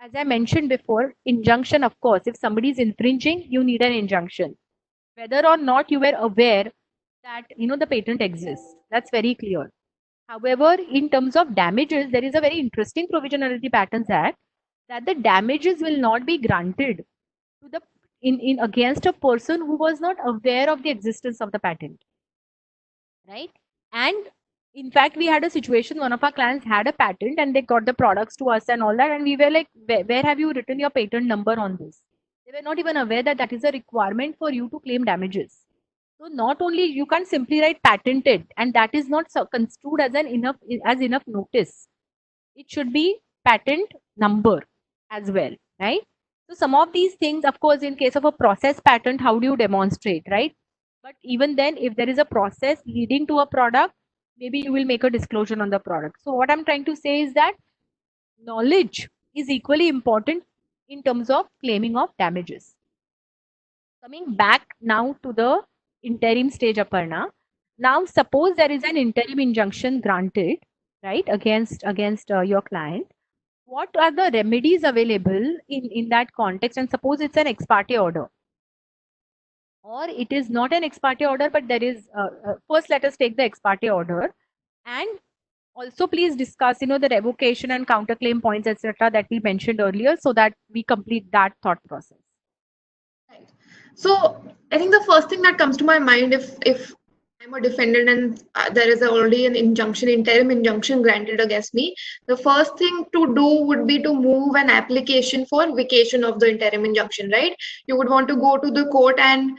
as I mentioned before, injunction, of course, if somebody is infringing, you need an injunction. Whether or not you were aware that the patent exists, that's very clear. However, in terms of damages, there is a very interesting provision under the Patents Act that the damages will not be granted to the in against a person who was not aware of the existence of the patent, right? And in fact, we had a situation, one of our clients had a patent and they got the products to us and all that, and we were like, where have you written your patent number on this? They were not even aware that that is a requirement for you to claim damages. So not only you can't simply write patented, and that is not construed as enough notice. It should be patent number as well, right? So some of these things, of course, in case of a process patent, how do you demonstrate, right? But even then, if there is a process leading to a product, maybe you will make a disclosure on the product. So what I'm trying to say is that knowledge is equally important in terms of claiming of damages. Coming back now to the interim stage, Aparna. Now, suppose there is an interim injunction granted, right, against your client. What are the remedies available in that context? And suppose it's an ex parte order, or it is not an ex parte order, but there is first let us take the ex parte order, and also please discuss the revocation and counterclaim points, etc., that we mentioned earlier, so that we complete that thought process. Right. So I think the first thing that comes to my mind, if I'm a defendant and there is already an injunction, interim injunction granted against me, the first thing to do would be to move an application for vacation of the interim injunction, right? You would want to go to the court and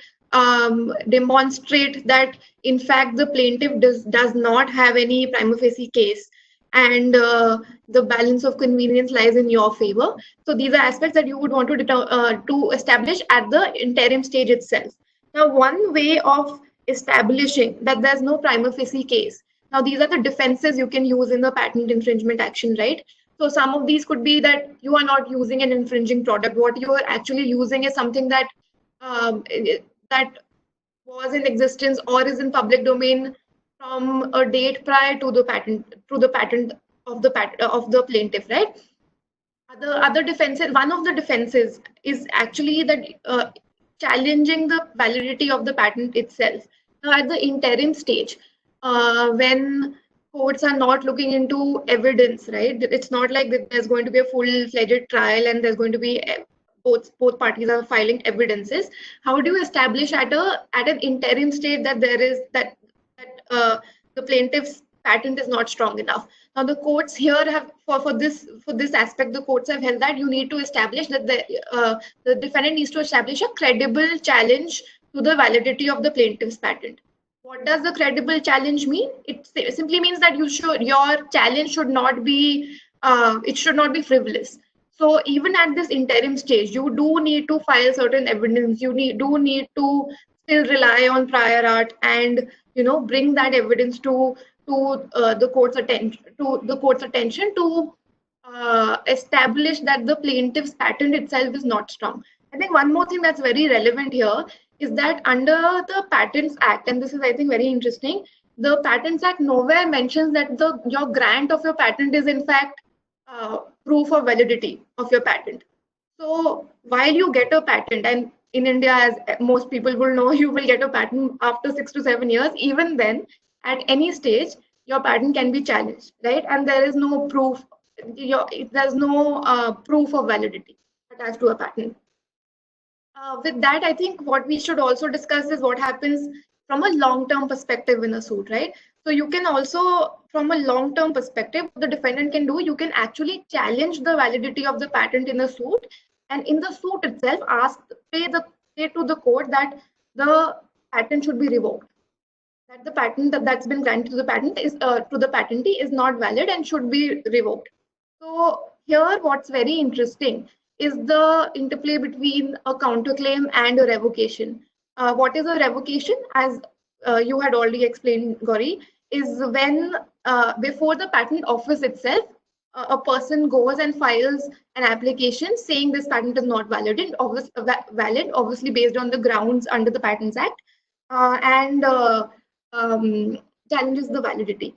demonstrate that in fact the plaintiff does not have any prima facie case, and the balance of convenience lies in your favor. So these are aspects that you would want to establish at the interim stage itself. Now, one way of establishing that there's no prima facie case. Now, these are the defenses you can use in the patent infringement action, right? So some of these could be that you are not using an infringing product. What you are actually using is something that that was in existence or is in public domain from a date prior to the patent of the plaintiff, right? Other defenses. One of the defenses is actually that challenging the validity of the patent itself. Now, at the interim stage, when courts are not looking into evidence, right? It's not like that there's going to be a full-fledged trial and there's going to be both parties are filing evidences. How do you establish at an interim stage that the plaintiff's patent is not strong enough? Now, the courts here have for this aspect, the courts have held that you need to establish that the defendant needs to establish a credible challenge to the validity of the plaintiff's patent. What does the credible challenge mean? It simply means that your challenge should not be frivolous. So even at this interim stage, you do need to file certain evidence. You do need to still rely on prior art and bring that evidence to the court's attention to establish that the plaintiff's patent itself is not strong. I think one more thing that's very relevant here is that under the Patents Act, and this is I think very interesting, the Patents Act nowhere mentions that your grant of your patent is in fact proof of validity of your patent. So while you get a patent, and in India, as most people will know, you will get a patent after 6 to 7 years. Even then, at any stage, your patent can be challenged, right? And there is no proof. There's no proof of validity attached to a patent. With that, I think what we should also discuss is what happens from a long-term perspective in a suit, right? So you can also, from a long-term perspective, what the defendant can do, you can actually challenge the validity of the patent in the suit, and in the suit itself, say to the court that the patent should be revoked, that the patent that's been granted to the patentee is not valid and should be revoked. So here, what's very interesting is the interplay between a counterclaim and a revocation. What is a revocation? As you had already explained, Gauri, is when before the patent office itself, a person goes and files an application saying this patent is not valid, obviously based on the grounds under the Patents Act, and challenges the validity.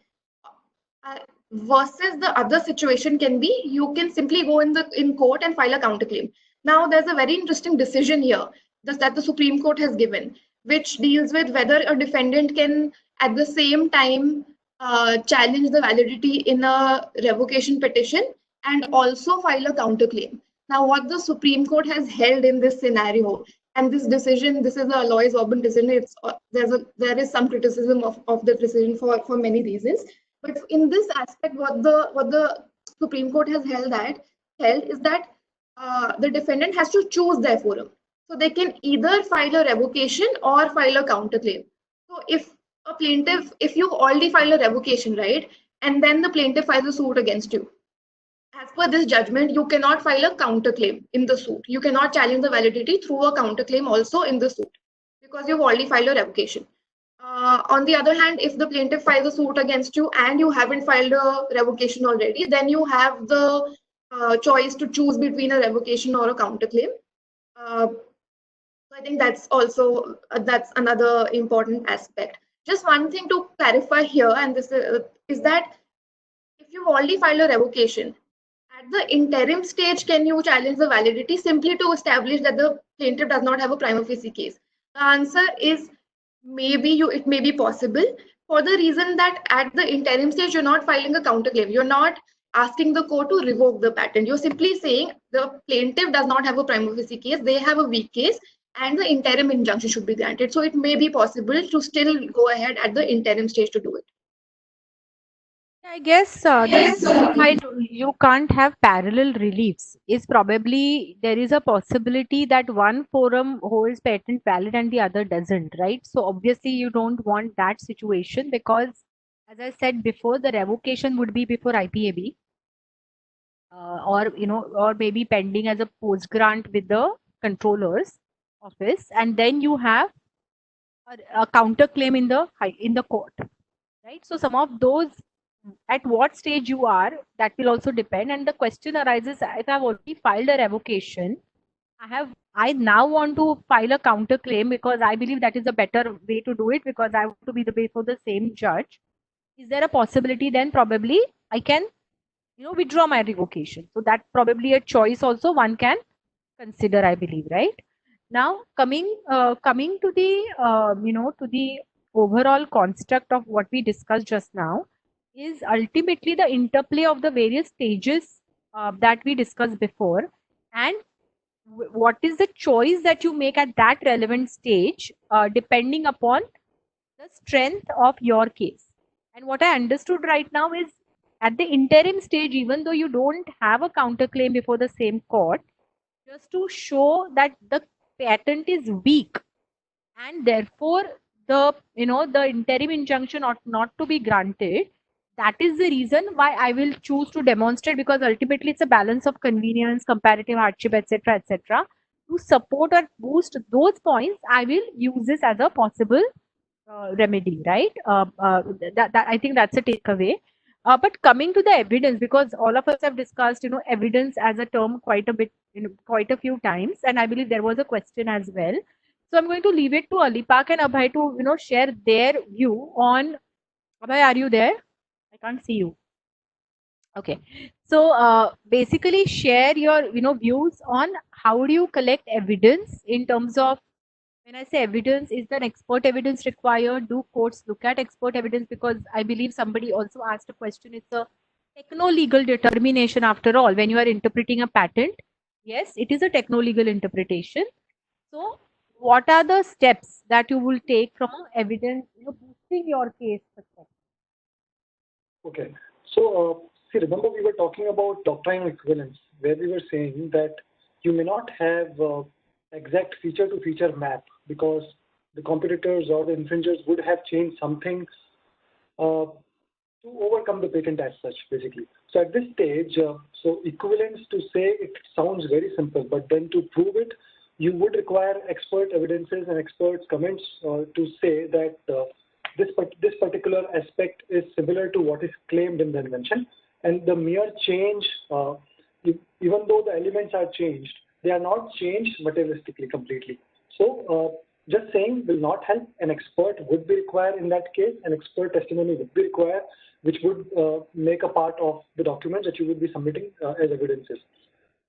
Versus the other situation can be you can simply go in court and file a counterclaim. Now, there's a very interesting decision here that the Supreme Court has given, which deals with whether a defendant can at the same time challenge the validity in a revocation petition and also file a counterclaim. Now, what the Supreme Court has held in this scenario, and this decision, this is a Alois Aubin decision, there is some criticism of the decision for many reasons. But in this aspect, what the Supreme Court has held is that the defendant has to choose their forum. So they can either file a revocation or file a counterclaim. So if you already file a revocation, right, and then the plaintiff files a suit against you, as per this judgment, you cannot file a counterclaim in the suit. You cannot challenge the validity through a counterclaim also in the suit because you've already filed a revocation. On the other hand, if the plaintiff files a suit against you and you haven't filed a revocation already, then you have the choice to choose between a revocation or a counterclaim. So I think that's also that's another important aspect. Just one thing to clarify here, and this is that if you've already filed a revocation, at the interim stage, can you challenge the validity simply to establish that the plaintiff does not have a prima facie case? The answer is it may be possible for the reason that at the interim stage, you're not filing a counterclaim. You're not asking the court to revoke the patent. You're simply saying the plaintiff does not have a prima facie case, they have a weak case, and the interim injunction should be granted. So it may be possible to still go ahead at the interim stage to do it. I guess the reason why you can't have parallel reliefs is probably there is a possibility that one forum holds patent valid and the other doesn't, right? So obviously you don't want that situation because, as I said before, the revocation would be before IPAB, or maybe pending as a post grant with the controller's office, and then you have a counterclaim in the court, right? So some of those, at what stage you are, that will also depend. And the question arises, if I've already filed a revocation, I now want to file a counterclaim because I believe that is a better way to do it because I want to be before the same judge. Is there a possibility then probably I can withdraw my revocation? So that's probably a choice also one can consider, I believe, right? Now coming to the overall construct of what we discussed just now is ultimately the interplay of the various stages that we discussed before, and what is the choice that you make at that relevant stage depending upon the strength of your case. And what I understood right now is at the interim stage, even though you don't have a counterclaim before the same court, just to show that the patent is weak and therefore the interim injunction ought not to be granted, that is the reason why I will choose to demonstrate, because ultimately it's a balance of convenience, comparative hardship, etc., etc. To support or boost those points, I will use this as a possible remedy, right? That I think that's a takeaway. But coming to the evidence, because all of us have discussed, evidence as a term quite a bit, quite a few times, and I believe there was a question as well. So I'm going to leave it to Alipak and Abhay to, share their view on. Abhay, are you there? I can't see you. Okay. So basically, share your, views on how do you collect evidence in terms of, when I say evidence, is there expert evidence required? Do courts look at expert evidence? Because I believe somebody also asked a question. It's a techno-legal determination after all. When you are interpreting a patent, yes, it is a techno-legal interpretation. So what are the steps that you will take from evidence, boosting your case perspective? Okay. So, see, remember we were talking about doctrinal equivalence, where we were saying that you may not have exact feature-to-feature map because the competitors or the infringers would have changed something to overcome the patent as such, basically. So at this stage, so equivalence, to say it sounds very simple, but then to prove it, you would require expert evidences and experts' comments to say that this particular aspect is similar to what is claimed in the invention, and the mere change, even though the elements are changed, they are not changed materialistically completely. So just saying will not help. An expert would be required in that case. An expert testimony would be required, which would make a part of the document that you would be submitting as evidences.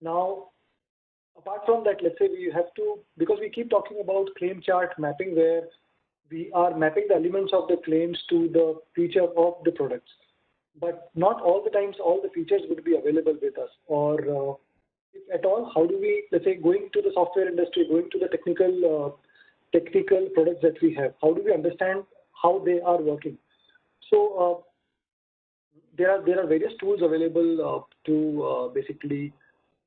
Now, apart from that, let's say we have to, because we keep talking about claim chart mapping, where we are mapping the elements of the claims to the feature of the products. But not all the times all the features would be available with us, or if at all, how do we, let's say, going to the software industry, going to the technical products that we have, how do we understand how they are working? So there are various tools available to basically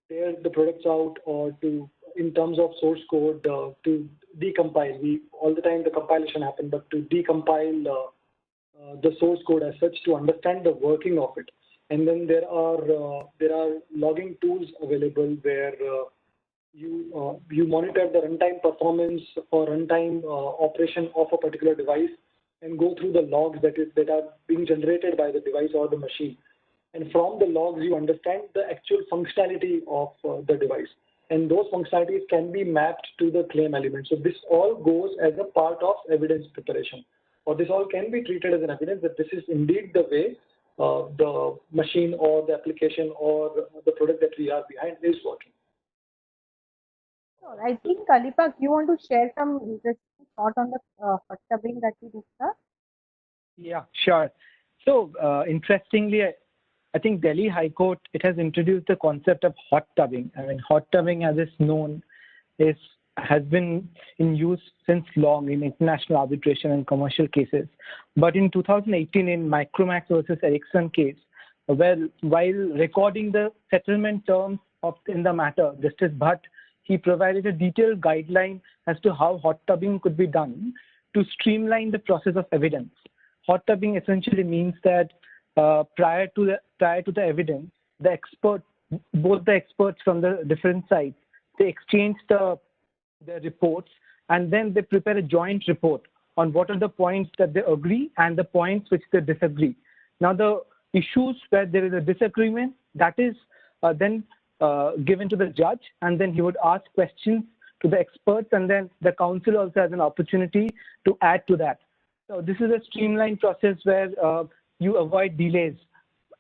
tear the products out, or to in terms of source code to decompile. All the time the compilation happens, but to decompile the source code as such to understand the working of it. And then there are logging tools available where you monitor the runtime performance or runtime operation of a particular device and go through the logs that are being generated by the device or the machine. And from the logs, you understand the actual functionality of the device. And those functionalities can be mapped to the claim element. So this all goes as a part of evidence preparation. Or this all can be treated as an evidence that this is indeed the way the machine or the application or the product that we are behind is working. I think, Alipak, you want to share some interesting thought on the hot tubbing that we discussed? Yeah, sure. So interestingly, I think Delhi High Court, it has introduced the concept of hot tubbing. I mean, hot tubbing, as it's known, has been in use since long in international arbitration and commercial cases. But in 2018, in Micromax versus Ericsson case, while recording the settlement terms in the matter, Justice Bhatt, he provided a detailed guideline as to how hot tubbing could be done to streamline the process of evidence. Hot tubbing essentially means that prior to the evidence, both the experts from the different sides, they exchange the reports, and then they prepare a joint report on what are the points that they agree and the points which they disagree. Now, the issues where there is a disagreement, that is then given to the judge, and then he would ask questions to the experts, and then the counsel also has an opportunity to add to that. So this is a streamlined process where you avoid delays.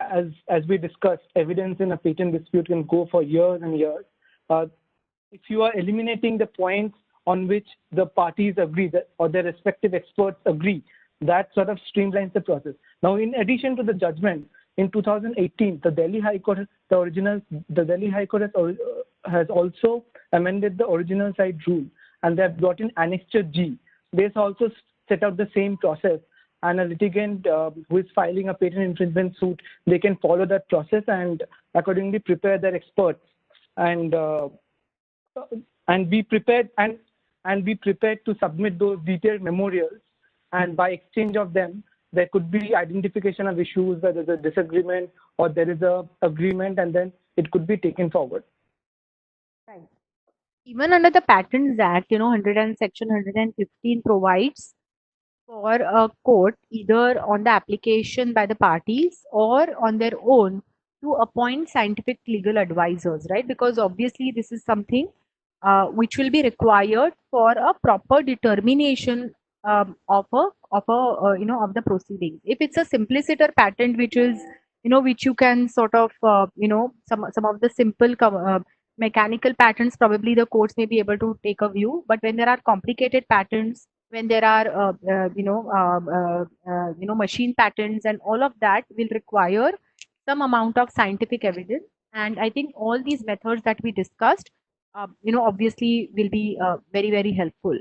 As we discussed, evidence in a patent dispute can go for years and years. If you are eliminating the points on which the parties agree or their respective experts agree, that sort of streamlines the process. Now, in addition to the judgment, in 2018, the Delhi High Court, has also amended the original side rule, and they have brought in Annexure G. They also set out the same process, and a litigant who is filing a patent infringement suit, they can follow that process and accordingly prepare their experts and be prepared to submit those detailed memorials. And by exchange of them, there could be identification of issues where there's a disagreement or there is a agreement, and then it could be taken forward. Right. Even under the Patents Act, Section 115 provides for a court either on the application by the parties or on their own to appoint scientific legal advisors, right? Because obviously this is something which will be required for a proper determination of the proceedings. If it's a simpliciter patent, which is which you can sort of some of the simple mechanical patents, probably the courts may be able to take a view. But when there are complicated patents, when there are machine patents, and all of that will require some amount of scientific evidence. And I think all these methods that we discussed obviously will be very, very helpful.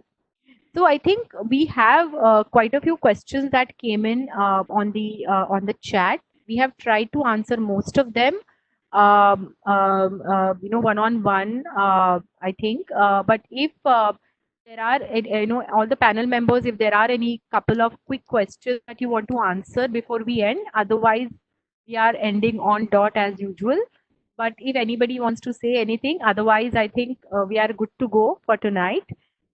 So I think we have quite a few questions that came in on the chat. We have tried to answer most of them one-on-one, I think. But if there are all the panel members, if there are any couple of quick questions that you want to answer before we end, otherwise we are ending on dot as usual. But if anybody wants to say anything, otherwise I think we are good to go for tonight.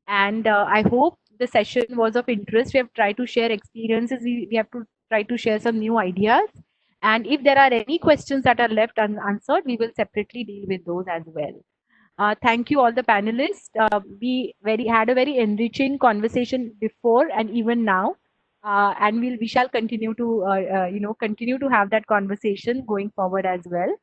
And I hope the session was of interest. We have tried to share experiences. We have to try to share some new ideas. And if there are any questions that are left unanswered, we will separately deal with those as well. Thank you all the panelists. We had a very enriching conversation before and even now. And we shall continue to continue to have that conversation going forward as well.